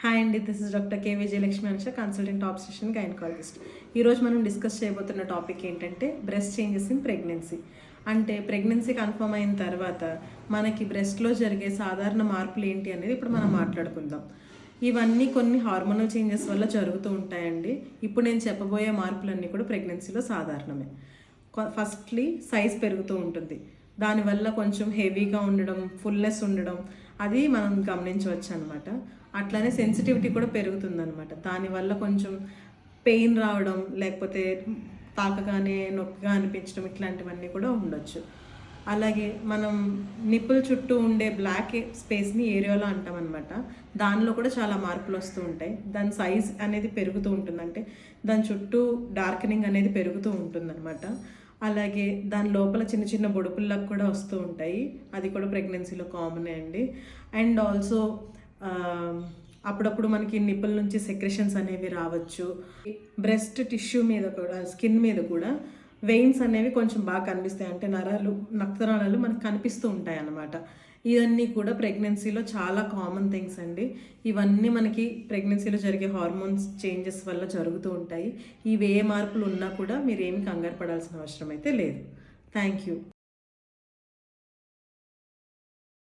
Hi అండి, this is doctor K Vijayalakshmi Anusha, consultant obstetrician gynaecologist. ఈరోజు మనం డిస్కస్ చేయబోతున్న టాపిక్ ఏంటంటే బ్రెస్ట్ చేంజెస్ ఇన్ ప్రెగ్నెన్సీ. అంటే ప్రెగ్నెన్సీ కన్ఫర్మ్ అయిన తర్వాత మనకి బ్రెస్ట్లో జరిగే సాధారణ మార్పులు ఏంటి అనేది ఇప్పుడు మనం మాట్లాడుకుందాం. ఇవన్నీ కొన్ని హార్మోనల్ చేంజెస్ వల్ల జరుగుతూ ఉంటాయండి. ఇప్పుడు నేను చెప్పబోయే మార్పులన్నీ కూడా ప్రెగ్నెన్సీలో సాధారణమే. ఫస్ట్లీ సైజ్ పెరుగుతూ ఉంటుంది. దానివల్ల కొంచెం హెవీగా ఉండడం, ఫుల్నెస్ ఉండడం అది మనం గమనించవచ్చు అనమాట. అట్లానే సెన్సిటివిటీ కూడా పెరుగుతుందనమాట. దానివల్ల కొంచెం పెయిన్ రావడం, లేకపోతే తాకగానే నొప్పిగా అనిపించడం, ఇట్లాంటివన్నీ కూడా ఉండొచ్చు. అలాగే మనం నిప్పుల చుట్టూ ఉండే బ్లాక్ స్పేస్ని ఏరియాలో అంటాం అనమాట. దానిలో కూడా చాలా మార్పులు వస్తూ ఉంటాయి. దాని సైజ్ అనేది పెరుగుతూ ఉంటుంది, అంటే దాని చుట్టూ డార్కెనింగ్ అనేది పెరుగుతూ ఉంటుందన్నమాట. అలాగే దాని లోపల చిన్న చిన్న బొడుపుల్లాగా కూడా వస్తూ ఉంటాయి. అది కూడా ప్రెగ్నెన్సీలో కామనే అండి. అండ్ ఆల్సో అప్పుడప్పుడు మనకి నిప్పుల నుంచి సెక్రెషన్స్ అనేవి రావచ్చు. బ్రెస్ట్ టిష్యూ మీద కూడా, స్కిన్ మీద కూడా వెయిన్స్ అనేవి కొంచెం బాగా కనిపిస్తాయి. అంటే నరాలు మనకు కనిపిస్తూ ఉంటాయి అన్నమాట. ఇవన్నీ కూడా ప్రెగ్నెన్సీలో చాలా కామన్ థింగ్స్ అండి. ఇవన్నీ మనకి ప్రెగ్నెన్సీలో జరిగే హార్మోన్స్ చేంజెస్ వల్ల జరుగుతూ ఉంటాయి. ఇవి ఏ మార్పులు ఉన్నా కూడా మీరు ఏమి కంగారు పడాల్సిన అవసరం అయితే లేదు. Thank you.